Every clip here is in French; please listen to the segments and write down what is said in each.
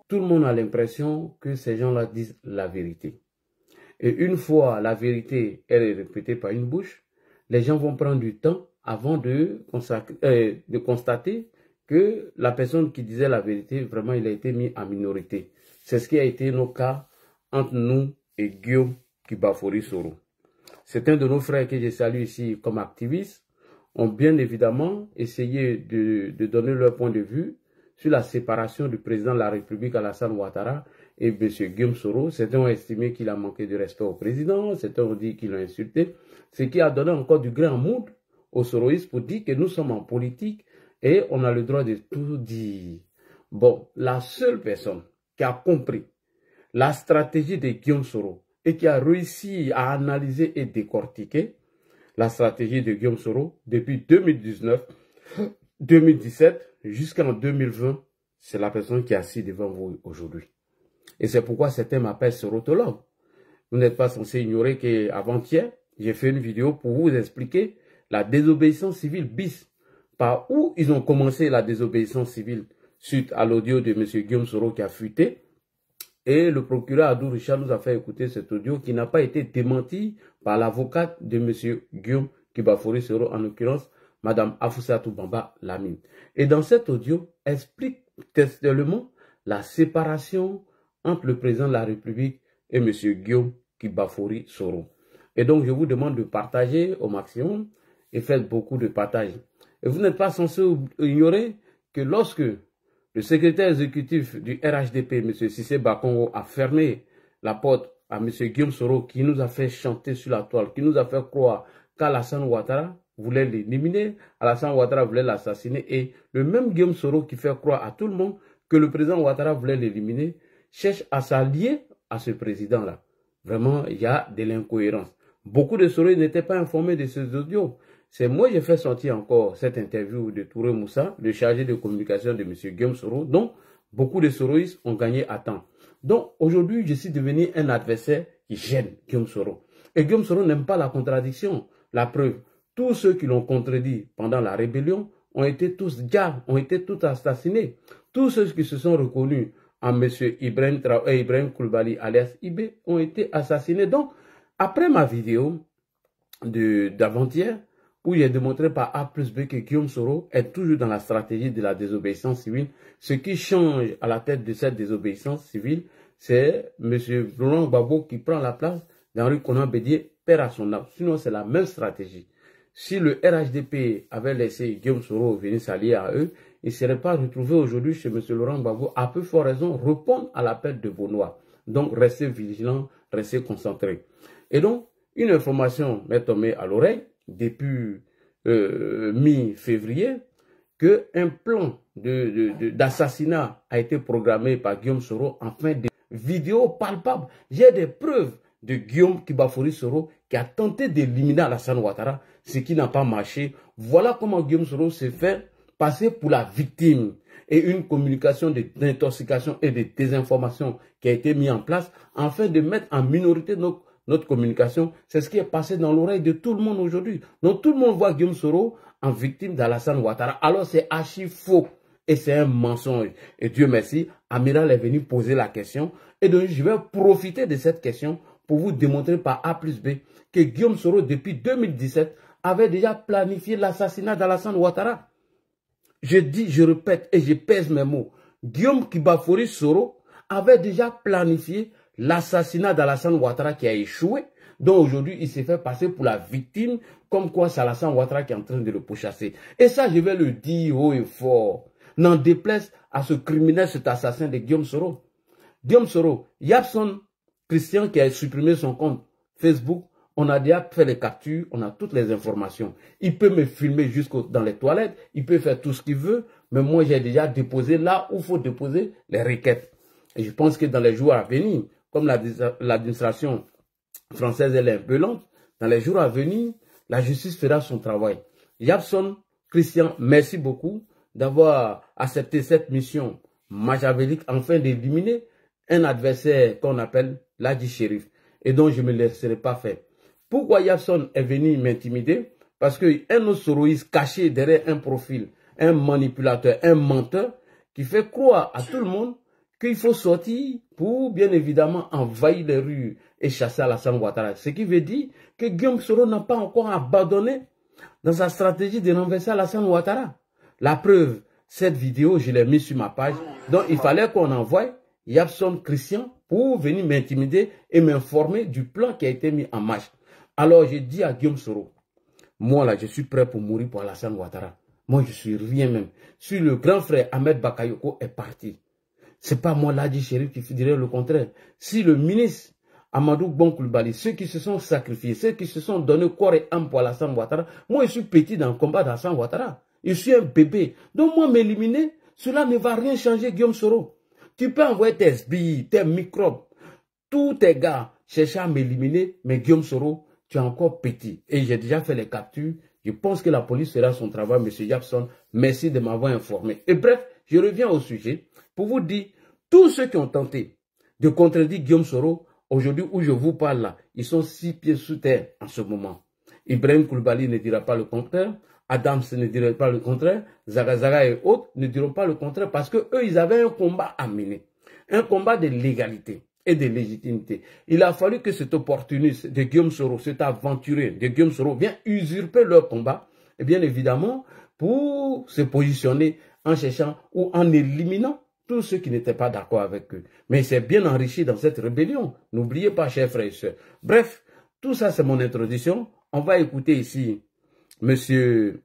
Tout le monde a l'impression que ces gens-là disent la vérité. Et une fois la vérité elle est répétée par une bouche, les gens vont prendre du temps avant de constater que la personne qui disait la vérité, vraiment, il a été mis en minorité. C'est ce qui a été nos cas entre nous et Guillaume Kibafori Soro. C'est un de nos frères que je salue ici comme activiste, ont bien évidemment essayé de donner leur point de vue sur la séparation du président de la République Alassane Ouattara et M. Guillaume Soro. Certains ont estimé qu'il a manqué de respect au président, certains ont dit qu'il l'a insulté, ce qui a donné encore du grain à moudre aux soroïstes pour dire que nous sommes en politique et on a le droit de tout dire. Bon, la seule personne qui a compris la stratégie de Guillaume Soro et qui a réussi à analyser et décortiquer la stratégie de Guillaume Soro depuis 2019, 2017 jusqu'en 2020, c'est la personne qui est assise devant vous aujourd'hui. Et c'est pourquoi certains m'appellent sorotologue. Vous n'êtes pas censé ignorer qu'avant-hier, j'ai fait une vidéo pour vous expliquer la désobéissance civile bis. Par où ils ont commencé la désobéissance civile suite à l'audio de M. Guillaume Soro qui a fuité. Et le procureur Adou Richard nous a fait écouter cet audio qui n'a pas été démenti par l'avocate de M. Guillaume Kibafori Soro, en l'occurrence, Mme Afousatou Bamba Lamine. Et dans cet audio, explique textuellement la séparation entre le président de la République et M. Guillaume Kibafori Soro. Et donc, je vous demande de partager au maximum et faites beaucoup de partage. Et vous n'êtes pas censé ignorer que lorsque le secrétaire exécutif du RHDP, M. Cissé Bakongo, a fermé la porte à M. Guillaume Soro, qui nous a fait chanter sur la toile, qui nous a fait croire qu'Alassane Ouattara voulait l'éliminer, Alassane Ouattara voulait l'assassiner, et le même Guillaume Soro qui fait croire à tout le monde que le président Ouattara voulait l'éliminer, cherche à s'allier à ce président-là. Vraiment, il y a de l'incohérence. Beaucoup de Soro n'étaient pas informés de ces audios. C'est moi qui ai fait sortir encore cette interview de Touré Moussa, le chargé de communication de M. Guillaume Soro, dont beaucoup de Soroïstes ont gagné à temps. Donc aujourd'hui, je suis devenu un adversaire qui gêne Guillaume Soro. Et Guillaume Soro n'aime pas la contradiction. La preuve, tous ceux qui l'ont contredit pendant la rébellion ont été tous diables, ont été tous assassinés. Tous ceux qui se sont reconnus en M. Ibrahim Koulibaly alias Ibé ont été assassinés. Donc, après ma vidéo d'avant-hier, où il est démontré par A plus B que Guillaume Soro est toujours dans la stratégie de la désobéissance civile. Ce qui change à la tête de cette désobéissance civile, c'est M. Laurent Gbagbo qui prend la place d'Henri Konan Bédié, père à son âme. Sinon, c'est la même stratégie. Si le RHDP avait laissé Guillaume Soro venir s'allier à eux, il ne serait pas retrouvé aujourd'hui chez M. Laurent Gbagbo, à peu fort raison, répondre à l'appel de Benoît. Donc, restez vigilants, restez concentrés. Et donc, une information m'est tombée à l'oreille depuis mi-février, qu'un plan d'assassinat a été programmé par Guillaume Soro en fin de vidéo palpable. J'ai des preuves de Guillaume Kibafori Soro qui a tenté d'éliminer Alassane Ouattara, ce qui n'a pas marché. Voilà comment Guillaume Soro s'est fait passer pour la victime. Et une communication d'intoxication et de désinformation qui a été mise en place afin de mettre en minorité notre communication. C'est ce qui est passé dans l'oreille de tout le monde aujourd'hui. Donc tout le monde voit Guillaume Soro en victime d'Alassane Ouattara. Alors c'est archi faux et c'est un mensonge. Et Dieu merci, Amiral est venu poser la question. Et donc je vais profiter de cette question pour vous démontrer par A plus B que Guillaume Soro depuis 2017 avait déjà planifié l'assassinat d'Alassane Ouattara. Je dis, je répète et je pèse mes mots. Guillaume Kibafori Soro avait déjà planifié l'assassinat d'Alassane Ouattara qui a échoué, dont aujourd'hui il s'est fait passer pour la victime, comme quoi c'est Alassane Ouattara qui est en train de le pourchasser. Et ça, je vais le dire haut et fort. N'en déplaise à ce criminel, cet assassin de Guillaume Soro. Guillaume Soro, Yapson Christian qui a supprimé son compte Facebook, on a déjà fait les captures, on a toutes les informations. Il peut me filmer jusqu'au dans les toilettes, il peut faire tout ce qu'il veut, mais moi j'ai déjà déposé là où il faut déposer les requêtes. Et je pense que dans les jours à venir, comme l'administration française elle est un peu lente, dans les jours à venir, la justice fera son travail. Yapson Christian, merci beaucoup d'avoir accepté cette mission machiavélique afin d'éliminer un adversaire qu'on appelle l'Adi Shérif et dont je ne me laisserai pas faire. Pourquoi Yapson est venu m'intimider? Parce qu'un autre soroïste caché derrière un profil, un manipulateur, un menteur, qui fait croire à tout le monde qu'il faut sortir pour, bien évidemment, envahir les rues et chasser Alassane Ouattara. Ce qui veut dire que Guillaume Soro n'a pas encore abandonné dans sa stratégie de renverser Alassane Ouattara. La preuve, cette vidéo, je l'ai mise sur ma page. Donc, il fallait qu'on envoie Yapson Christian pour venir m'intimider et m'informer du plan qui a été mis en marche. Alors, j'ai dit à Guillaume Soro, moi là, je suis prêt pour mourir pour Alassane Ouattara. Moi, je suis rien même. Si le grand frère Ahmed Bakayoko est parti, c'est pas moi Ladi Chérif qui dirait le contraire. Si le ministre Amadou Bon Coulibaly, ceux qui se sont sacrifiés, ceux qui se sont donnés corps et âme pour Alassane Ouattara, moi, je suis petit dans le combat d'Alassane Ouattara. Je suis un bébé. Donc, moi, m'éliminer, cela ne va rien changer, Guillaume Soro. Tu peux envoyer tes sbilles, tes microbes, tous tes gars chercher à m'éliminer, mais Guillaume Soro, tu es encore petit. Et j'ai déjà fait les captures. Je pense que la police fera son travail, M. Yapson. Merci de m'avoir informé. Et bref, je reviens au sujet pour vous dire, tous ceux qui ont tenté de contredire Guillaume Soro, aujourd'hui où je vous parle là, ils sont 6 pieds sous terre en ce moment. Ibrahim Coulibaly ne dira pas le contraire. Adams ne dirait pas le contraire. Zagazaga et autres ne diront pas le contraire parce que eux, ils avaient un combat à mener. Un combat de légalité et de légitimité. Il a fallu que cet opportuniste de Guillaume Soro, cet aventuré de Guillaume Soro vienne usurper leur combat. Et bien évidemment, pour se positionner en cherchant ou en éliminant tous ceux qui n'étaient pas d'accord avec eux. Mais il s'est bien enrichi dans cette rébellion. N'oubliez pas, chers frères et sœurs. Bref, tout ça, c'est mon introduction. On va écouter ici monsieur,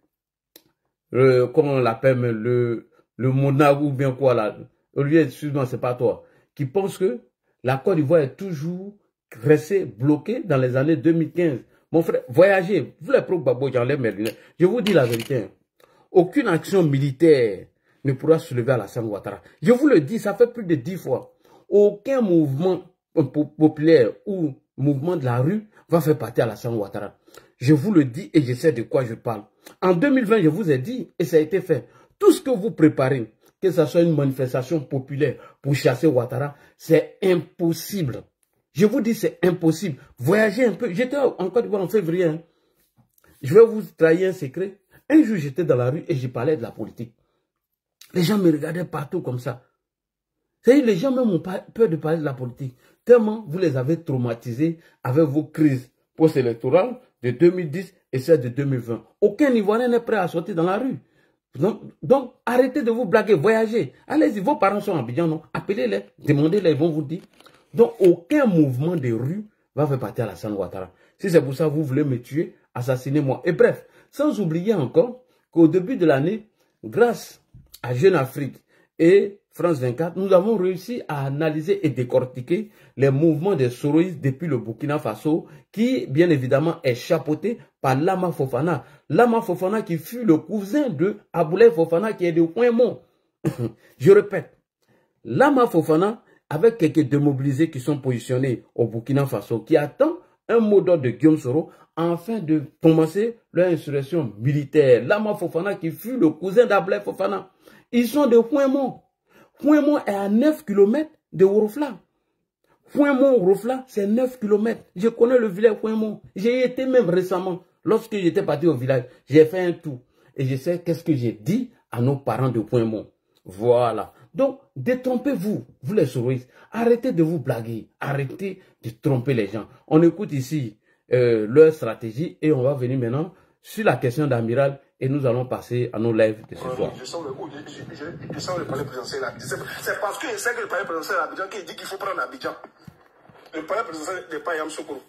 comment on l'appelle, le Mona ou bien quoi là. Lui, excuse-moi, c'est pas toi. Qui pense que la Côte d'Ivoire est toujours restée bloquée dans les années 2015. Mon frère, voyagez. Vous les pro-babo, j'enlève mes lunettes. Je vous dis la vérité. Aucune action militaire ne pourra soulever Alassane Ouattara. Je vous le dis, ça fait plus de 10 fois. Aucun mouvement populaire ou mouvement de la rue va faire partir Alassane Ouattara. Je vous le dis et je sais de quoi je parle. En 2020, je vous ai dit, et ça a été fait, tout ce que vous préparez, que ce soit une manifestation populaire pour chasser Ouattara, c'est impossible. Je vous dis, c'est impossible. Voyagez un peu. J'étais en Côte d'Ivoire en février. Hein. Je vais vous trahir un secret. Un jour, j'étais dans la rue et je parlais de la politique. Les gens me regardaient partout comme ça. C'est-à-dire, les gens même ont peur de parler de la politique. Tellement vous les avez traumatisés avec vos crises post-électorales de 2010 et celle de 2020. Aucun Ivoirien n'est prêt à sortir dans la rue. Donc, arrêtez de vous blaguer, voyagez. Allez-y, vos parents sont en Abidjan, non? Appelez-les, demandez-les, ils vont vous dire. Donc, aucun mouvement de rue va faire partir Alassane Ouattara. Si c'est pour ça que vous voulez me tuer, assassinez-moi. Et bref, sans oublier encore qu'au début de l'année, grâce à Jeune Afrique et France 24, nous avons réussi à analyser et décortiquer les mouvements des soroïstes depuis le Burkina Faso, qui, bien évidemment, est chapeauté par Lama Fofana. Lama Fofana qui fut le cousin de Aboulaye Fofana, qui est de Ouémont. Je répète, Lama Fofana, avec quelques démobilisés qui sont positionnés au Burkina Faso, qui attend un mot d'ordre de Guillaume Soro, afin de commencer leur insurrection militaire. Lama Fofana qui fut le cousin d'Ablaye Fofana. Ils sont de Ouémont. Ouémont est à 9 km de Ouroufla. Ouémont-Ouroufla, c'est 9 km. Je connais le village Ouémont. J'ai été même récemment, lorsque j'étais parti au village, j'ai fait un tour. Et je sais qu'est-ce que j'ai dit à nos parents de Ouémont. Voilà. Donc, détrompez-vous, vous les soroïstes. Arrêtez de vous blaguer. Arrêtez de tromper les gens. On écoute ici leur stratégie et on va venir maintenant sur la question d'Amiral et nous allons passer à nos lives de ce soir. Je sens le palais présidentiel là. C'est parce que je sais que le palais présidentiel à Abidjan qui dit qu'il faut prendre Abidjan. Le palais présidentiel n'est pas à Yamoussoukro.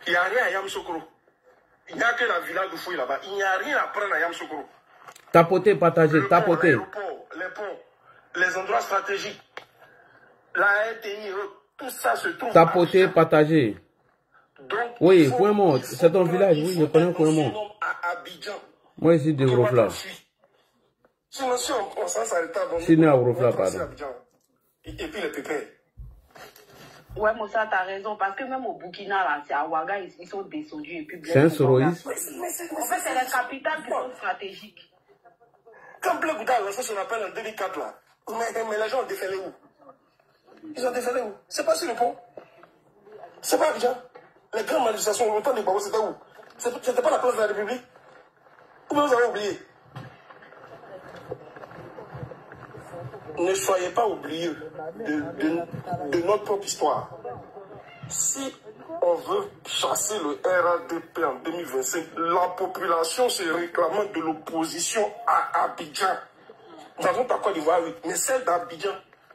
Il n'y a rien à Yamoussoukro. Il n'y a que la villa de Fouille là-bas. Il n'y a rien à prendre à Yamoussoukro. Tapotez, partagez, tapotez. Les ponts, les endroits stratégiques, la RTI, tout ça se trouve. Tapotez, partagez. Donc, oui, Ouémont, c'est ton village, oui, je connais Ouémont. Moi, ici, de Ouroufla. Sinon, si on s'en s'arrête avant. Je suis né à Ouroufla, pardon. Et puis les pépins. Ouais, Moussa, t'as raison, parce que même au Burkina, là, c'est à Ouaga, ils sont descendus et puis c'est un soroïste. En fait, c'est les capitales qui sont stratégiques. Quand Blé Gouda a lancé son appel en 2004, là, mais les gens ont déféré où? Ils ont déféré où? C'est pas sur le pont. C'est pas Abidjan. Les grandes manifestations, le temps des Babo, c'était où? C'était pas la place de la République? Ou bien vous avez oublié? ne soyez pas oubliés de notre propre histoire. Si on veut chasser le RADP en 2025, la population se réclamant de l'opposition à Abidjan. Nous avons pas Côte d'Ivoire, oui, mais celle d'Abidjan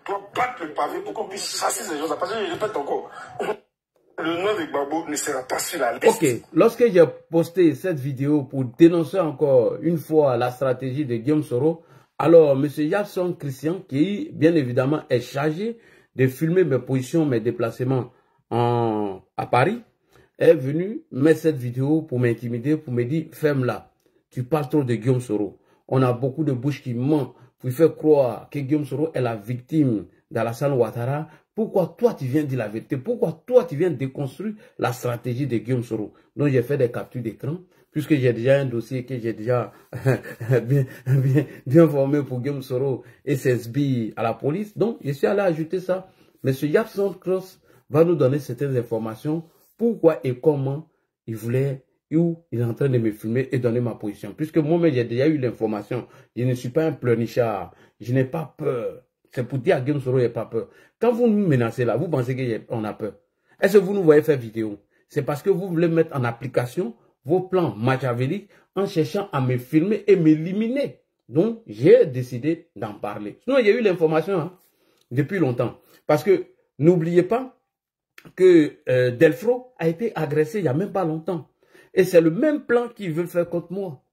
doit battre le pavé pour qu'on puisse chasser ces gens-là. Parce que je répète encore, le nom de Gbagbo ne sera pas sur la liste. Ok, lorsque j'ai posté cette vidéo pour dénoncer encore une fois la stratégie de Guillaume Soro, alors M. Yapson Christian, qui bien évidemment est chargé de filmer mes positions, mes déplacements à Paris, est venu mettre cette vidéo pour m'intimider, pour me dire, ferme-la, tu parles trop de Guillaume Soro. On a beaucoup de bouches qui mentent pour faire croire que Guillaume Soro est la victime d'Alassane Ouattara. Pourquoi toi tu viens dire la vérité? Pourquoi toi tu viens déconstruire la stratégie de Guillaume Soro? Donc j'ai fait des captures d'écran, puisque j'ai déjà un dossier que j'ai déjà bien formé pour Guillaume Soro et ses sbires à la police. Donc je suis allé ajouter ça. Monsieur Yapson Cross va nous donner certaines informations, pourquoi et comment il voulait, où il est en train de me filmer et donner ma position. Puisque moi-même j'ai déjà eu l'information, je ne suis pas un pleurnichard, je n'ai pas peur. C'est pour dire à Guillaume Soro, il n'a pas peur. Quand vous nous menacez là, vous pensez qu'on a peur. Est-ce que vous nous voyez faire vidéo? C'est parce que vous voulez mettre en application vos plans machiavéliques en cherchant à me filmer et m'éliminer. Donc, j'ai décidé d'en parler. Sinon, il y a eu l'information hein, depuis longtemps. Parce que, n'oubliez pas que Delfro a été agressé il n'y a même pas longtemps. Et c'est le même plan qu'il veut faire contre moi.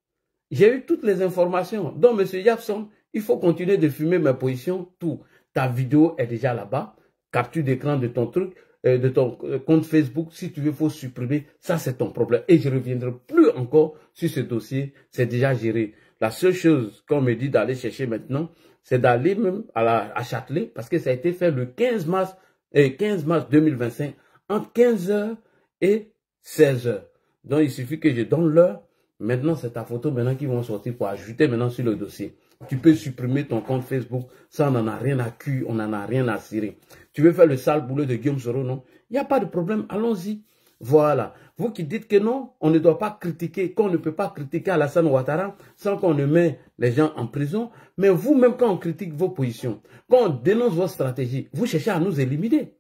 J'ai eu toutes les informations. Donc, M. Yapson, il faut continuer de filmer mes positions, tout. Ta vidéo est déjà là-bas. Capture d'écran de ton truc, de ton compte Facebook. Si tu veux, il faut supprimer. Ça, c'est ton problème. Et je ne reviendrai plus encore sur ce dossier. C'est déjà géré. La seule chose qu'on me dit d'aller chercher maintenant, c'est d'aller même à Châtelet, parce que ça a été fait le 15 mars 2025, entre 15h et 16h. Donc, il suffit que je donne l'heure. Maintenant, c'est ta photo maintenant qui vont sortir pour ajouter maintenant sur le dossier. Tu peux supprimer ton compte Facebook. Ça, on n'en a rien à cuire, on n'en a rien à cirer. Tu veux faire le sale boulot de Guillaume Soro, non? Il n'y a pas de problème, allons-y. Voilà. Vous qui dites que non, on ne doit pas critiquer, qu'on ne peut pas critiquer Alassane Ouattara sans qu'on ne met les gens en prison. Mais vous-même, quand on critique vos positions, quand on dénonce votre stratégie, vous cherchez à nous éliminer.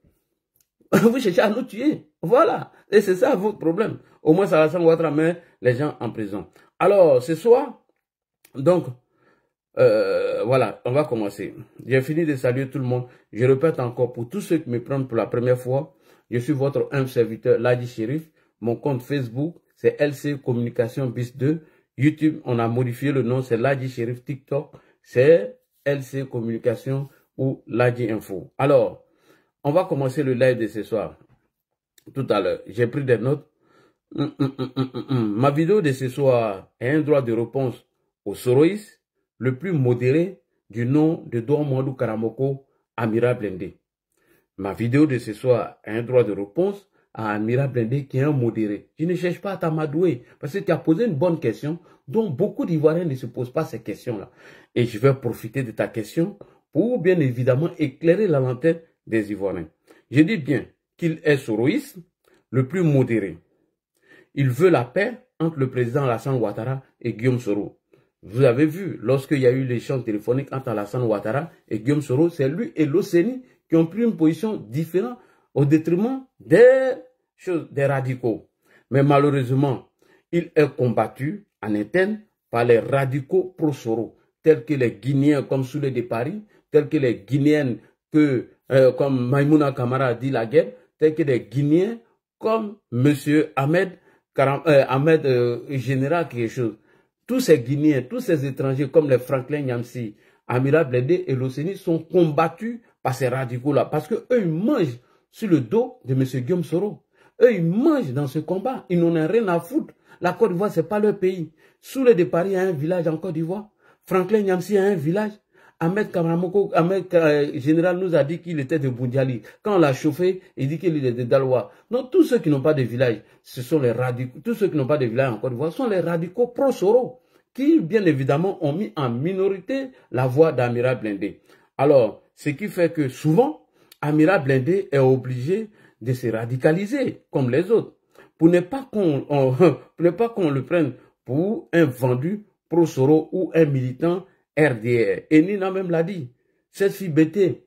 Vous cherchez à nous tuer. Voilà. Et c'est ça votre problème. Au moins, Alassane Ouattara met les gens en prison. Alors, ce soir, donc, voilà, on va commencer. J'ai fini de saluer tout le monde. Je répète encore, pour tous ceux qui me prennent pour la première fois, je suis votre humble serviteur, Ladji Chérif. Mon compte Facebook, c'est LC Communication Bis 2. YouTube, on a modifié le nom, c'est Ladji Chérif. TikTok, c'est LC Communication ou Ladji Info. Alors, on va commencer le live de ce soir. Tout à l'heure, j'ai pris des notes. Ma vidéo de ce soir est un droit de réponse au Soroïs, le plus modéré du nom de Douamadou Karamoko, Amira Blindé. Ma vidéo de ce soir est un droit de réponse à Amira Blindé qui est un modéré. Je ne cherche pas à t'amadouer parce que tu as posé une bonne question dont beaucoup d'Ivoiriens ne se posent pas ces questions-là. Et je vais profiter de ta question pour bien évidemment éclairer la lanterne des Ivoiriens. Je dis bien qu'il est soroïste, le plus modéré. Il veut la paix entre le président Alassane Ouattara et Guillaume Soro. Vous avez vu, lorsqu'il y a eu l'échange téléphonique entre Alassane Ouattara et Guillaume Soro, c'est lui et l'OCENI qui ont pris une position différente au détriment des radicaux. Mais malheureusement, il est combattu en interne par les radicaux pro-Soro, tels que les Guinéens comme Soulé de Paris, tels que les Guinéennes comme Maïmouna Kamara dit la guerre, tels que les Guinéens comme M. Ahmed Général quelque chose. Tous ces Guinéens, tous ces étrangers comme les Franklin Nyamsi, Amira Blindé et l'OCENI sont combattus par ces radicaux-là. Parce qu'eux, ils mangent sur le dos de M. Guillaume Soro. Eux, ils mangent dans ce combat. Ils n'en ont rien à foutre. La Côte d'Ivoire, ce n'est pas leur pays. Soulé de Paris a un village en Côte d'Ivoire. Franklin Nyamsi a un village. Ahmed Général nous a dit qu'il était de Boundiali. Quand on l'a chauffé, il dit qu'il est de Daloa. Donc tous ceux qui n'ont pas de village, ce sont les radicaux. Tous ceux qui n'ont pas de village en Côte d'Ivoire sont les radicaux pro-Soro, qui bien évidemment ont mis en minorité la voix d'Amira Blindé. Alors, ce qui fait que souvent, Amira Blindé est obligé de se radicaliser comme les autres, pour ne pas qu'on le prenne pour un vendu pro-Soro ou un militant RDR. Et Nina même l'a dit. cette fille bêtée,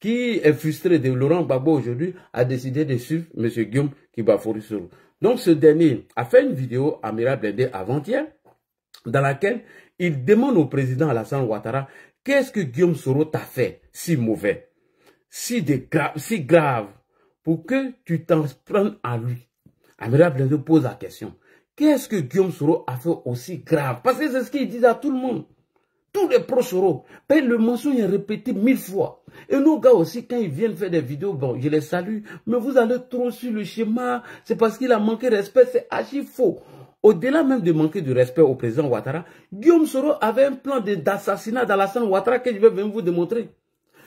qui est frustrée de Laurent Gbagbo aujourd'hui, a décidé de suivre M. Guillaume Kibafori Soro. Donc ce dernier a fait une vidéo à Amira Blindé avant-hier, dans laquelle il demande au président Alassane Ouattara, qu'est-ce que Guillaume Soro t'a fait si mauvais, si grave, pour que tu t'en prennes à lui. Amira Blindé pose la question. Qu'est-ce que Guillaume Soro a fait aussi grave? Parce que c'est ce qu'il dit à tout le monde. Tous les pro-Soro. Le mensonge est répété 1000 fois. Et nos gars aussi, quand ils viennent faire des vidéos, bon, je les salue, mais vous allez trop sur le schéma, c'est parce qu'il a manqué de respect, c'est archi faux. Au-delà même de manquer de respect au président Ouattara, Guillaume Soro avait un plan d'assassinat d'Alassane Ouattara que je vais venir vous démontrer.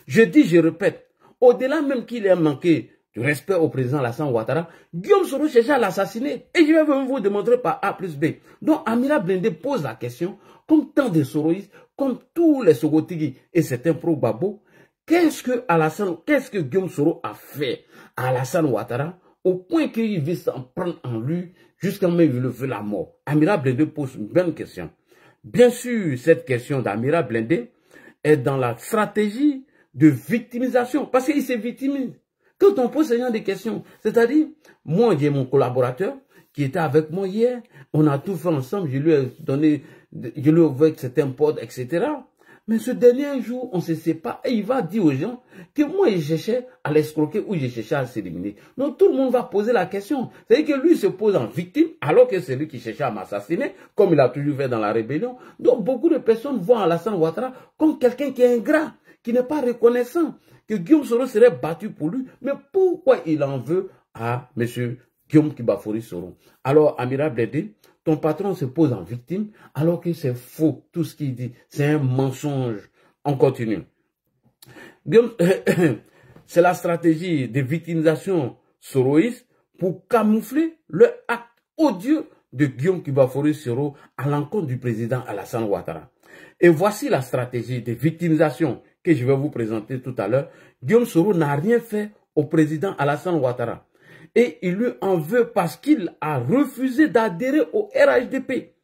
Je dis, je répète, au-delà même qu'il ait manqué de respect au président Alassane Ouattara, Guillaume Soro cherchait à l'assassiner. Et je vais venir vous démontrer par A plus B. Donc Amira Blindé pose la question, comme tant de Soroïstes, comme tous les Sogotigi et certains pro-Gbagbo, qu'est-ce que Guillaume Soro a fait à Alassane Ouattara au point qu'il veut s'en prendre en lui jusqu'à même il le veut la mort? Amira Blindé pose une bonne question. Bien sûr, cette question d'Amira Blindé est dans la stratégie de victimisation parce qu'il s'est victimisé. Quand on pose ce genre de questions, c'est-à-dire, moi j'ai mon collaborateur qui était avec moi hier, on a tout fait ensemble, je lui ai donné, je lui ai ouvert certains pods, etc. Mais ce dernier jour, on ne se sait pas et il va dire aux gens que moi, il cherchait à l'escroquer ou il cherchait à s'éliminer. Donc tout le monde va poser la question. C'est-à-dire que lui se pose en victime alors que c'est lui qui cherchait à m'assassiner, comme il a toujours fait dans la rébellion. Donc beaucoup de personnes voient Alassane Ouattara comme quelqu'un qui est ingrat, qui n'est pas reconnaissant, que Guillaume Soro serait battu pour lui. Mais pourquoi il en veut à M. Guillaume Kibafori Soro? Alors, Amira Blindé, ton patron se pose en victime alors que c'est faux. Tout ce qu'il dit, c'est un mensonge. On continue. C'est la stratégie de victimisation soroïste pour camoufler le acte odieux de Guillaume Kibafori Soro à l'encontre du président Alassane Ouattara. Et voici la stratégie de victimisation que je vais vous présenter tout à l'heure. Guillaume Soro n'a rien fait au président Alassane Ouattara. Et il lui en veut parce qu'il a refusé d'adhérer au RHDP.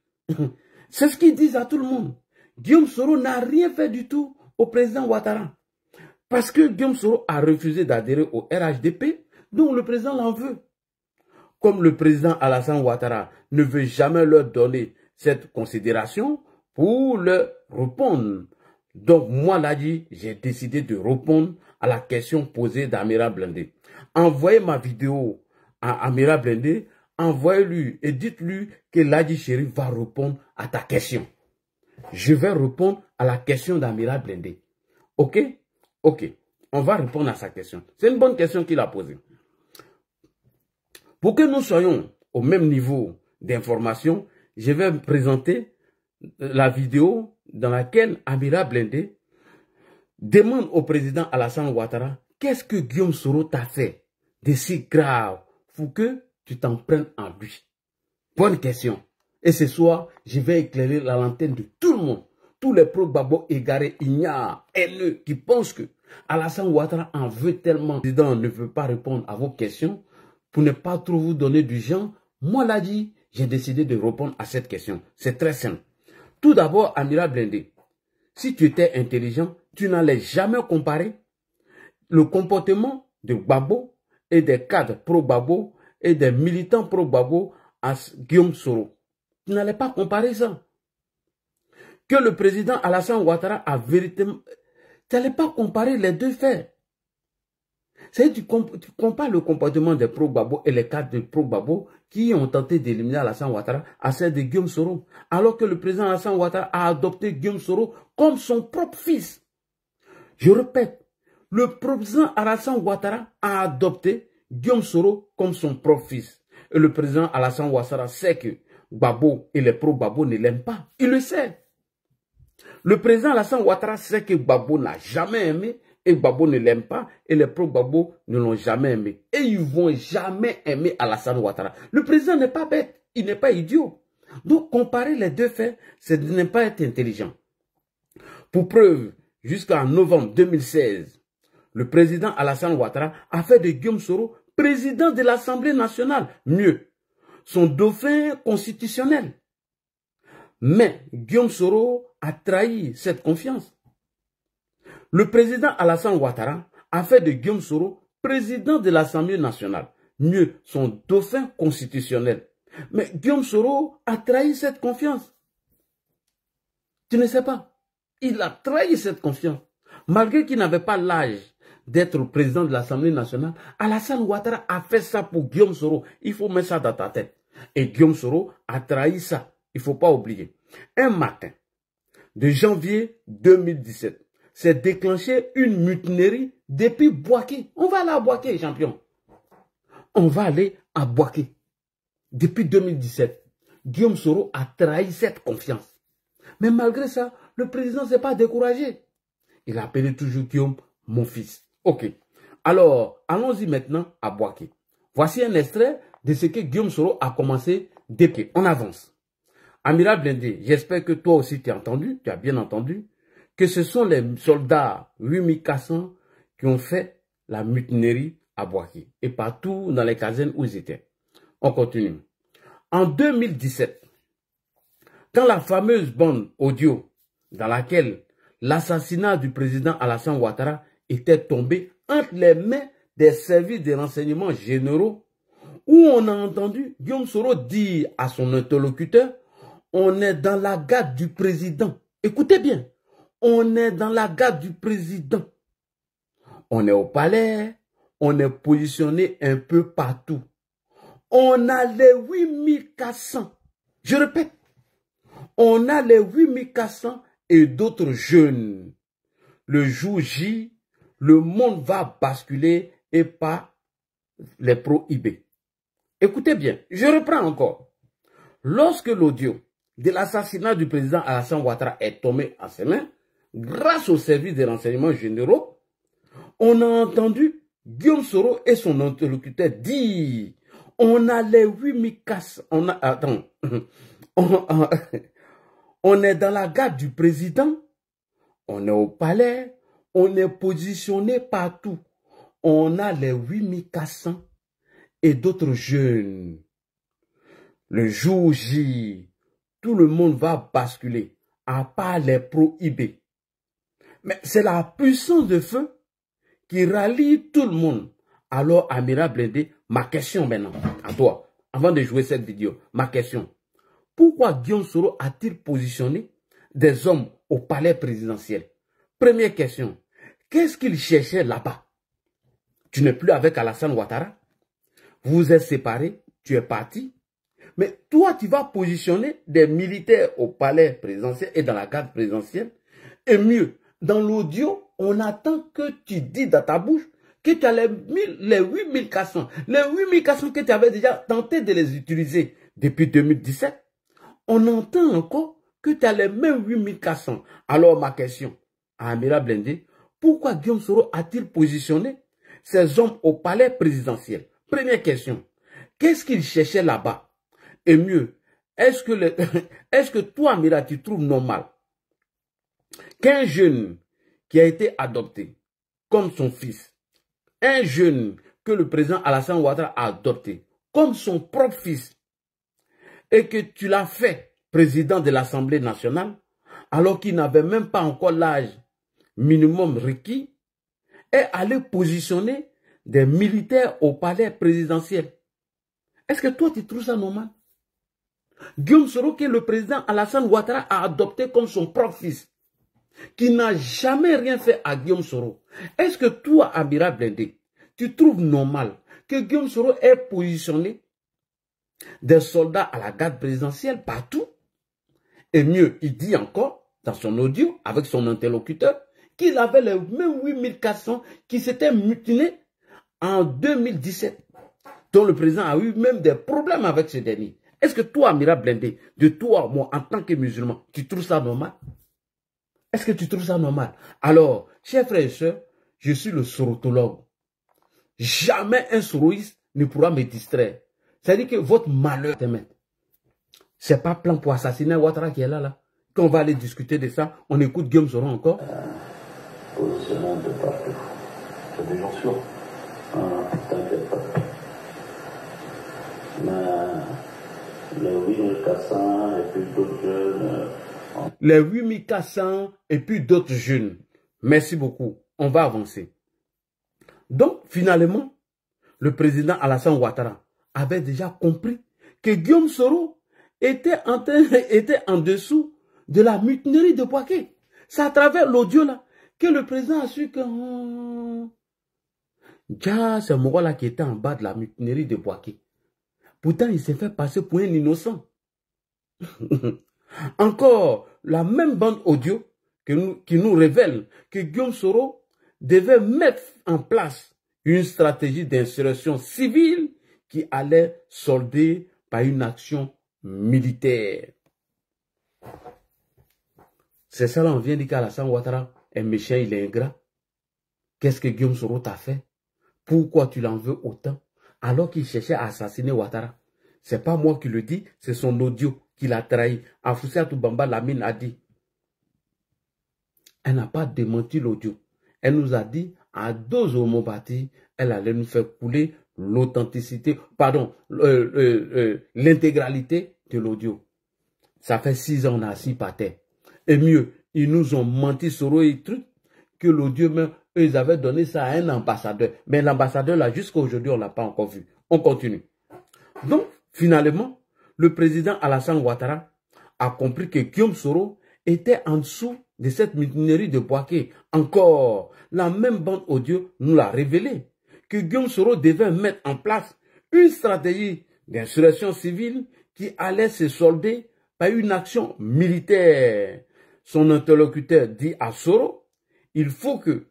C'est ce qu'ils disent à tout le monde. Guillaume Soro n'a rien fait du tout au président Ouattara. Parce que Guillaume Soro a refusé d'adhérer au RHDP, donc le président l'en veut. Comme le président Alassane Ouattara ne veut jamais leur donner cette considération pour leur répondre. Donc moi, là, j'ai décidé de répondre à la question posée d'Amira Blindé. Envoyez ma vidéo à Amira Blindé, envoyez-lui et dites-lui que Ladji Chérif va répondre à ta question. Je vais répondre à la question d'Amira Blindé. Ok? Ok. On va répondre à sa question. C'est une bonne question qu'il a posée. Pour que nous soyons au même niveau d'information, je vais présenter la vidéo dans laquelle Amira Blindé demande au président Alassane Ouattara qu'est-ce que Guillaume Soro t'a fait de si grave pour que tu t'en prennes en lui. Bonne question. Et ce soir, je vais éclairer la lanterne de tout le monde. Tous les pro-Gbagbo égarés, ignares, haineux, qui pensent que Alassane Ouattara en veut tellement. Le président ne veut pas répondre à vos questions pour ne pas trop vous donner du genre. Moi, là, j'ai décidé de répondre à cette question. C'est très simple. Tout d'abord, Amira Blindé, si tu étais intelligent, tu n'allais jamais comparer le comportement de Gbagbo et des cadres pro-Gbagbo et des militants pro-Gbagbo à Guillaume Soro. Tu n'allais pas comparer ça. Que le président Alassane Ouattara a véritablement... Tu n'allais pas comparer les deux faits. C'est-à-dire tu compares le comportement des pro-Gbagbo et les cadres de pro-Gbagbo qui ont tenté d'éliminer Alassane Ouattara à celle de Guillaume Soro. Alors que le président Alassane Ouattara a adopté Guillaume Soro comme son propre fils. Je répète, le président Alassane Ouattara a adopté Guillaume Soro comme son propre fils. Et le président Alassane Ouattara sait que Gbagbo et les pro-Gbagbo ne l'aiment pas. Il le sait. Le président Alassane Ouattara sait que Gbagbo n'a jamais aimé et Gbagbo ne l'aime pas et les pro-Gbagbo ne l'ont jamais aimé. Et ils ne vont jamais aimer Alassane Ouattara. Le président n'est pas bête, il n'est pas idiot. Donc comparer les deux faits, c'est de ne pas être intelligent. Pour preuve, jusqu'en novembre 2016, le président Alassane Ouattara a fait de Guillaume Soro président de l'Assemblée nationale. Mieux, son dauphin constitutionnel. Mais Guillaume Soro a trahi cette confiance. Le président Alassane Ouattara a fait de Guillaume Soro président de l'Assemblée nationale. Mieux, son dauphin constitutionnel. Mais Guillaume Soro a trahi cette confiance. Tu ne sais pas. Il a trahi cette confiance. Malgré qu'il n'avait pas l'âge d'être président de l'Assemblée nationale, Alassane Ouattara a fait ça pour Guillaume Soro. Il faut mettre ça dans ta tête. Et Guillaume Soro a trahi ça. Il ne faut pas oublier. Un matin de janvier 2017, s'est déclenché une mutinerie depuis Bouaké. On va aller à Bouaké, champion. On va aller à Bouaké. Depuis 2017, Guillaume Soro a trahi cette confiance. Mais malgré ça, le président ne s'est pas découragé. Il a appelé toujours Guillaume mon fils. Ok. Alors, allons-y maintenant à Bouaké. Voici un extrait de ce que Guillaume Soro a commencé depuis. On avance. Amiral Blindé, j'espère que toi aussi tu as entendu, tu as bien entendu, que ce sont les soldats 8400 qui ont fait la mutinerie à Bouaké et partout dans les casernes où ils étaient. On continue. En 2017, quand la fameuse bande audio dans laquelle l'assassinat du président Alassane Ouattara était tombé entre les mains des services de renseignements généraux, où on a entendu Guillaume Soro dire à son interlocuteur: on est dans la garde du président. Écoutez bien, on est dans la garde du président. On est au palais, on est positionné un peu partout. On a les 8400. Je répète, on a les 8400 et d'autres jeunes. Le jour J, le monde va basculer et pas les prohibés. Écoutez bien, je reprends encore. Lorsque l'audio de l'assassinat du président Alassane Ouattara est tombé à ses mains, grâce au service des renseignements généraux, on a entendu Guillaume Soro et son interlocuteur dire: on a les 8400, on est dans la garde du président, on est au palais, on est positionné partout. On a les 8400 et d'autres jeunes. Le jour J, tout le monde va basculer, à part les prohibés. Mais c'est la puissance de feu qui rallie tout le monde. Alors, Amiral Blindé, ma question maintenant, à toi, avant de jouer cette vidéo, ma question. Pourquoi Guillaume Soro a-t-il positionné des hommes au palais présidentiel? Première question, qu'est-ce qu'il cherchait là-bas? Tu n'es plus avec Alassane Ouattara? Vous êtes séparés, tu es parti. Mais toi, tu vas positionner des militaires au palais présidentiel et dans la garde présidentielle. Et mieux, dans l'audio, on attend que tu dis dans ta bouche que tu as les 8400. Les 8400 que tu avais déjà tenté de les utiliser depuis 2017. On entend encore que tu as les mêmes 8400. Alors ma question à Amiral Blindé, pourquoi Guillaume Soro a-t-il positionné ces hommes au palais présidentiel? Première question, qu'est-ce qu'il cherchait là-bas? Et mieux, est-ce que toi, Amiral, tu trouves normal qu'un jeune qui a été adopté comme son fils, un jeune que le président Alassane Ouattara a adopté comme son propre fils, et que tu l'as fait président de l'Assemblée nationale, alors qu'il n'avait même pas encore l'âge minimum requis, est allé positionner des militaires au palais présidentiel? Est-ce que toi, tu trouves ça normal? Guillaume Soro, que le président Alassane Ouattara a adopté comme son propre fils, qui n'a jamais rien fait à Guillaume Soro. Est-ce que toi, Amiral Blindé, tu trouves normal que Guillaume Soro ait positionné des soldats à la garde présidentielle partout? Et mieux, il dit encore, dans son audio, avec son interlocuteur, qu'il avait les mêmes 8400 qui s'étaient mutinés en 2017, dont le président a eu même des problèmes avec ce dernier. Est-ce que toi, Amiral Blindé, de toi, moi, en tant que musulman, tu trouves ça normal? Est-ce que tu trouves ça normal? Alors, chers frères et sœurs, je suis le sorotologue. Jamais un soroïste ne pourra me distraire. C'est-à-dire que votre malheur, c'est pas plan pour assassiner Ouattara qui est là. Quand on va aller discuter de ça, on écoute Guillaume Soro encore. Positionnement de partout. C'est des gens sûrs. T'inquiète pas. Les 8400 et puis d'autres jeunes. Les 8400 et puis d'autres jeunes. Merci beaucoup. On va avancer. Donc, finalement, le président Alassane Ouattara avait déjà compris que Guillaume Soro était en dessous de la mutinerie de Bouaké. C'est à travers l'audio là que le président a su que c'est Mourola qui était en bas de la mutinerie de Bouaké. Pourtant, il s'est fait passer pour un innocent. Encore, la même bande audio qui nous révèle que Guillaume Soro devait mettre en place une stratégie d'insurrection civile qui allait solder par une action militaire. C'est ça là, on vient dire qu'Alassane Ouattara est méchant, il est ingrat. Qu'est-ce que Guillaume Soro t'a fait? Pourquoi tu l'en veux autant? Alors qu'il cherchait à assassiner Ouattara. C'est pas moi qui le dis, c'est son audio qui l'a trahi. Afoussiatou Bamba Lamine a dit. Elle n'a pas démenti l'audio. Elle nous a dit, à dos homopathies, elle allait nous faire couler l'authenticité, pardon, l'intégralité de l'audio. Ça fait 6 ans, on a assis par terre. Et mieux, ils nous ont menti sur et trucs, que l'audio même, eux, ils avaient donné ça à un ambassadeur. Mais l'ambassadeur, là, jusqu'à aujourd'hui, on ne l'a pas encore vu. On continue. Donc, finalement, le président Alassane Ouattara a compris que Guillaume Soro était en dessous de cette mutinerie de Bouaké. Encore, la même bande audio nous l'a révélé, que Guillaume Soro devait mettre en place une stratégie d'insurrection civile qui allait se solder par une action militaire. Son interlocuteur dit à Soro, il faut que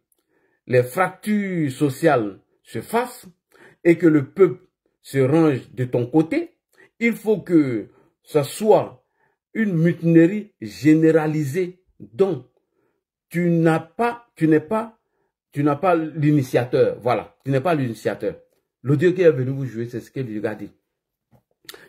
les fractures sociales se fassent et que le peuple se range de ton côté. Il faut que ce soit une mutinerie généralisée dont tu n'es pas l'initiateur. Voilà, tu n'es pas l'initiateur. L'audio qui est venu vous jouer, c'est ce que le gars dit.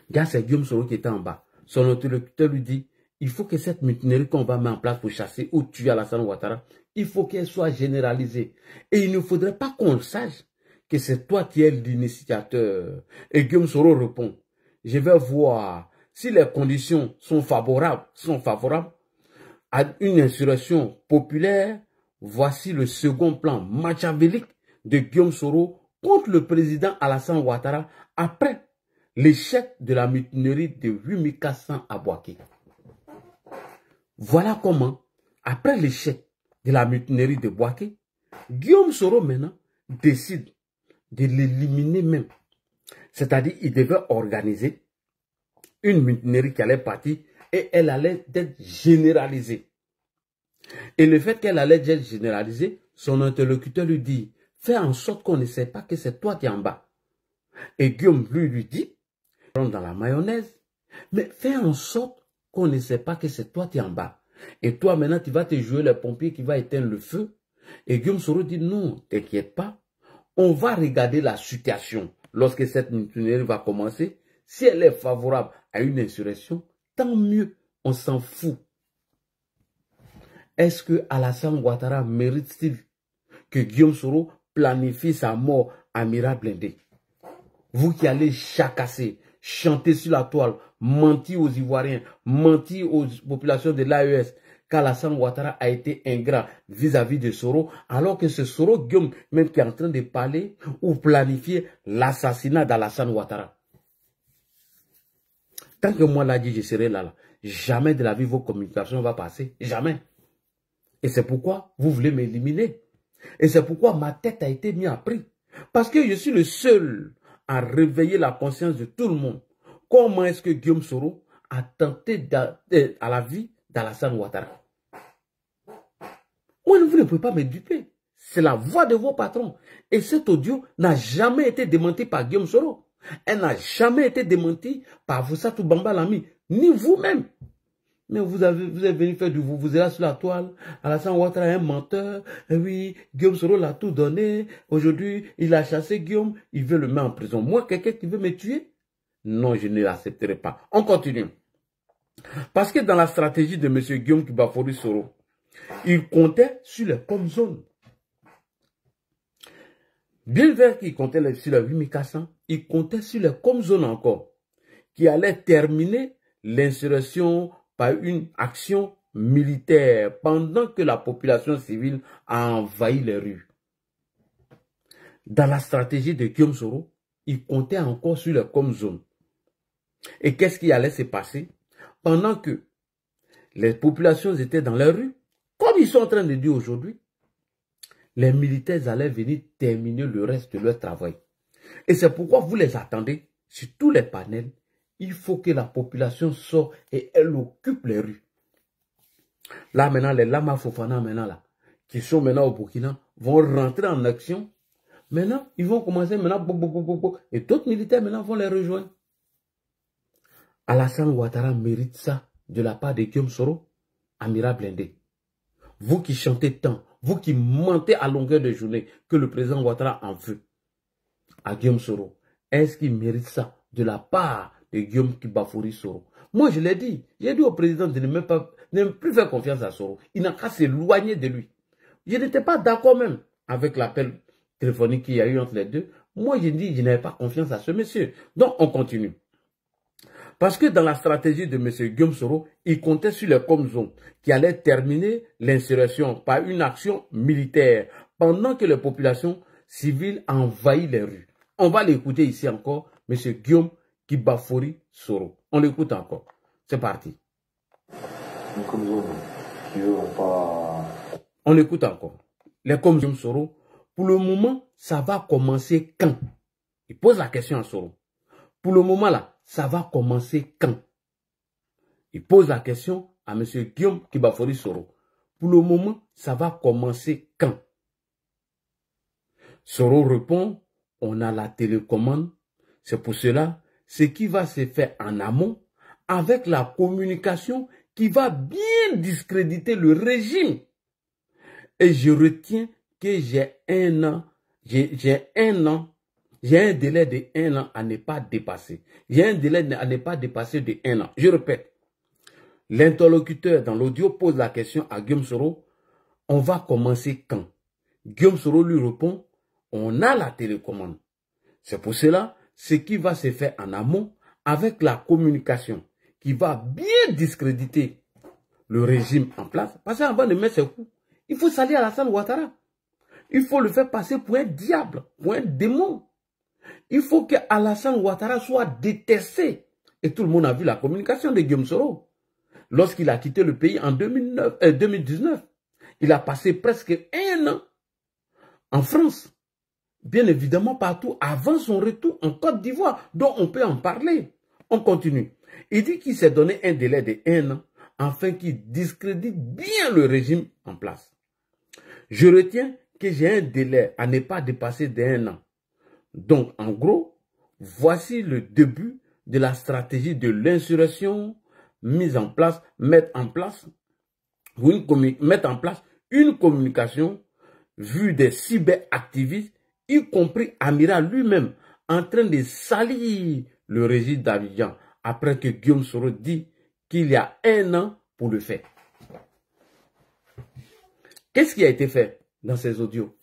Là, c'est Guillaume Soro qui était en bas. Son interlocuteur lui dit, il faut que cette mutinerie qu'on va mettre en place pour chasser ou tuer Alassane Ouattara, il faut qu'elle soit généralisée. Et il ne faudrait pas qu'on sache que c'est toi qui es l'initiateur. Et Guillaume Soro répond, je vais voir si les conditions sont favorables à une insurrection populaire. Voici le second plan machiavélique de Guillaume Soro contre le président Alassane Ouattara après l'échec de la mutinerie de 8400 à Bouaké. Voilà comment, après l'échec de la mutinerie de Bouaké, Guillaume Soro maintenant décide de l'éliminer même. C'est-à-dire qu'il devait organiser une mutinerie qui allait partir et elle allait être généralisée. Et le fait qu'elle allait être généralisée, son interlocuteur lui dit, fais en sorte qu'on ne sait pas que c'est toi qui es en bas. Et Guillaume lui dit, dans la mayonnaise, mais fais en sorte qu'on ne sait pas que c'est toi qui es en bas. Et toi maintenant tu vas te jouer le pompier qui va éteindre le feu. Et Guillaume Soro dit, non, t'inquiète pas, on va regarder la situation. Lorsque cette mutinerie va commencer, si elle est favorable à une insurrection, tant mieux, on s'en fout. Est-ce que Alassane Ouattara mérite-t-il que Guillaume Soro planifie sa mort à Mira Blindé? Vous qui allez chacasser, chanter sur la toile, mentir aux Ivoiriens, mentir aux populations de l'AES, qu'Alassane Ouattara a été ingrat vis-à-vis de Soro, alors que c'est Soro Guillaume même qui est en train de parler ou planifier l'assassinat d'Alassane Ouattara. Tant que moi, là, je serai là, jamais de la vie, vos communications vont passer. Jamais. Et c'est pourquoi vous voulez m'éliminer. Et c'est pourquoi ma tête a été mise à prix. Parce que je suis le seul à réveiller la conscience de tout le monde. Comment est-ce que Guillaume Soro a tenté à la vie d'Alassane Ouattara? Moi, vous ne pouvez pas me duper. C'est la voix de vos patrons. Et cet audio n'a jamais été démenti par Guillaume Soro. Elle n'a jamais été démentie par Afoussiatou Bamba Lamine, ni vous-même. Mais vous êtes venu faire du vous êtes là sur la toile. Alassane Ouattara est un menteur. Et oui, Guillaume Soro l'a tout donné. Aujourd'hui, il a chassé Guillaume. Il veut le mettre en prison. Moi, quelqu'un qui veut me tuer? Non, je ne l'accepterai pas. On continue. Parce que dans la stratégie de M. Guillaume Kibafory Soro, il comptait sur les comme zones. Bien vrai qu'il comptait sur les 8400, il comptait sur les comme zones encore, qui allaient terminer l'insurrection par une action militaire pendant que la population civile a envahi les rues. Dans la stratégie de Guillaume Soro, il comptait encore sur les com-zones. Et qu'est-ce qui allait se passer? Pendant que les populations étaient dans les rues, comme ils sont en train de dire aujourd'hui, les militaires allaient venir terminer le reste de leur travail. Et c'est pourquoi vous les attendez sur tous les panels. Il faut que la population sorte et elle occupe les rues. Là maintenant, les Lama Fofana maintenant là, qui sont maintenant au Burkina, vont rentrer en action. Maintenant, ils vont commencer maintenant, et d'autres militaires maintenant vont les rejoindre. Alassane Ouattara mérite ça de la part de Guillaume Soro, Amira Blindé. Vous qui chantez tant, vous qui mentez à longueur de journée que le président Ouattara en veut à Guillaume Soro, est-ce qu'il mérite ça de la part de Guillaume Kibafouri Soro? Moi, je l'ai dit. J'ai dit au président de ne plus faire confiance à Soro. Il n'a qu'à s'éloigner de lui. Je n'étais pas d'accord même avec l'appel téléphonique qu'il y a eu entre les deux. Moi, j'ai dit, je n'avais pas confiance à ce monsieur. Donc, on continue. Parce que dans la stratégie de M. Guillaume Soro, il comptait sur les com-zones qui allaient terminer l'insurrection par une action militaire pendant que les populations civiles envahissent les rues. On va l'écouter ici encore, M. Guillaume Kibafouri Soro. On l'écoute encore. C'est parti. On l'écoute encore. Les com-zones Soro, pour le moment, ça va commencer quand? Il pose la question à Soro. Pour le moment là, ça va commencer quand? Il pose la question à M. Guillaume Kibafouri Soro. Pour le moment, ça va commencer quand? Soro répond, on a la télécommande. C'est pour cela, ce qui va se faire en amont, avec la communication qui va bien discréditer le régime. Et je retiens que j'ai un an, j'ai un délai de 1 an à ne pas dépasser. J'ai un délai à ne pas dépasser de 1 an. Je répète, l'interlocuteur dans l'audio pose la question à Guillaume Soro, on va commencer quand? Guillaume Soro lui répond, on a la télécommande. C'est pour cela, ce qui va se faire en amont, avec la communication, qui va bien discréditer le régime en place. Parce qu'avant de mettre ses coups, il faut salir Alassane Ouattara. Il faut le faire passer pour un diable, pour un démon. Il faut que Alassane Ouattara soit détesté. Et tout le monde a vu la communication de Guillaume Soro. Lorsqu'il a quitté le pays en 2019, il a passé presque 1 an en France. Bien évidemment partout avant son retour en Côte d'Ivoire, dont on peut en parler. On continue. Il dit qu'il s'est donné un délai de 1 an afin qu'il discrédite bien le régime en place. Je retiens que j'ai un délai à ne pas dépasser de 1 an. Donc, en gros, voici le début de la stratégie de l'insurrection mettre en place une communication vue des cyberactivistes, y compris Amira lui-même, en train de salir le régime d'Abidjan, après que Guillaume Soro dit qu'il y a 1 an pour le faire. Qu'est-ce qui a été fait dans ces audios?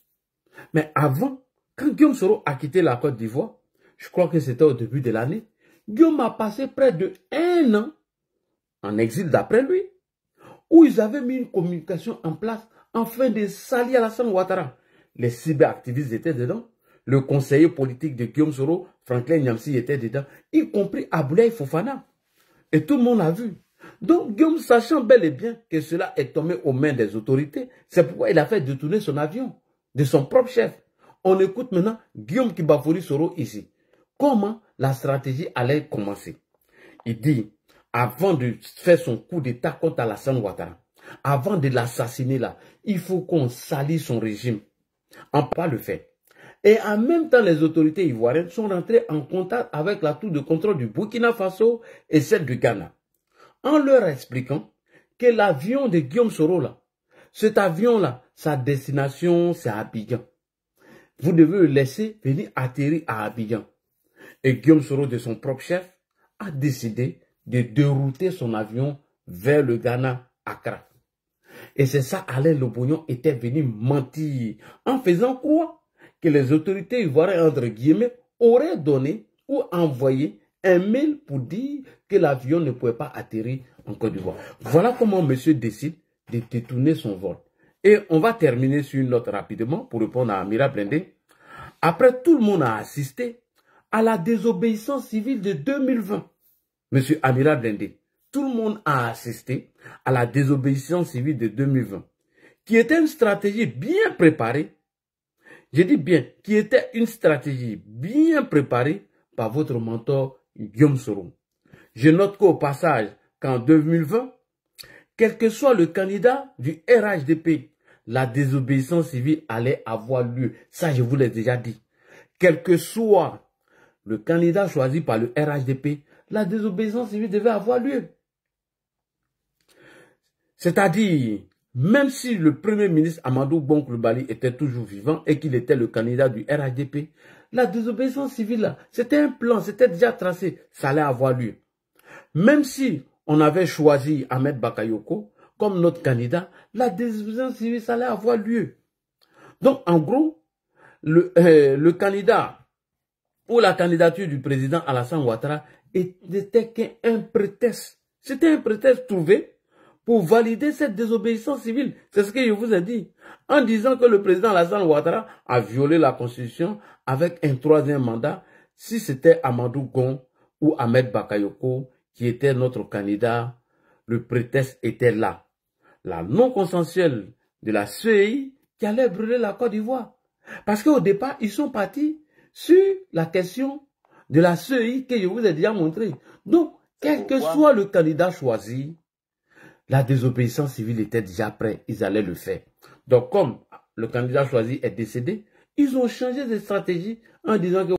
Mais avant, quand Guillaume Soro a quitté la Côte d'Ivoire, je crois que c'était au début de l'année, Guillaume a passé près de 1 an en exil d'après lui, où ils avaient mis une communication en place afin de salir Alassane Ouattara. Les cyberactivistes étaient dedans, le conseiller politique de Guillaume Soro, Franklin Nyamsi, était dedans, y compris Aboulaye Fofana. Et tout le monde l'a vu. Donc Guillaume, sachant bel et bien que cela est tombé aux mains des autorités, c'est pourquoi il a fait détourner son avion de son propre chef. On écoute maintenant Guillaume Kibafouri Soro ici. Comment la stratégie allait commencer? Il dit, avant de faire son coup d'état contre Alassane Ouattara, avant de l'assassiner là, il faut qu'on salisse son régime. On ne peut pas le faire. Et en même temps, les autorités ivoiriennes sont rentrées en contact avec la tour de contrôle du Burkina Faso et celle du Ghana, en leur expliquant que l'avion de Guillaume Soro là, cet avion-là, sa destination, c'est Abidjan. Vous devez le laisser venir atterrir à Abidjan. Et Guillaume Soro, de son propre chef, a décidé de dérouter son avion vers le Ghana, Accra. Et c'est ça, Alain Lobognon était venu mentir en faisant croire que les autorités ivoiriennes, entre guillemets, auraient donné ou envoyé un mail pour dire que l'avion ne pouvait pas atterrir en Côte d'Ivoire. Voilà comment monsieur décide de détourner son vote. Et on va terminer sur une note rapidement pour répondre à Amira Blindé. Après, tout le monde a assisté à la désobéissance civile de 2020. Monsieur Amira Blindé, tout le monde a assisté à la désobéissance civile de 2020, qui était une stratégie bien préparée. Je dis bien, qui était une stratégie bien préparée par votre mentor Guillaume Soro. Je note qu'au passage, qu'en 2020, quel que soit le candidat du RHDP, la désobéissance civile allait avoir lieu. Ça, je vous l'ai déjà dit. Quel que soit le candidat choisi par le RHDP, la désobéissance civile devait avoir lieu. C'est-à-dire, même si le premier ministre Amadou Bon Coulibaly était toujours vivant et qu'il était le candidat du RHDP, la désobéissance civile, là, c'était un plan, c'était déjà tracé, ça allait avoir lieu. Même si on avait choisi Ahmed Bakayoko comme notre candidat, la désobéissance civile, ça allait avoir lieu. Donc, en gros, le candidat ou la candidature du président Alassane Ouattara n'était qu'un prétexte. C'était un prétexte trouvé pour valider cette désobéissance civile. C'est ce que je vous ai dit. En disant que le président Alassane Ouattara a violé la Constitution avec un troisième mandat, si c'était Amadou Gon ou Ahmed Bakayoko qui était notre candidat, le prétexte était là. La non-consensuelle de la CEI qui allait brûler la Côte d'Ivoire. Parce qu'au départ, ils sont partis sur la question de la CEI que je vous ai déjà montré. Donc, quel que soit le candidat choisi, la désobéissance civile était déjà prête, ils allaient le faire. Donc, comme le candidat choisi est décédé, ils ont changé de stratégie en disant que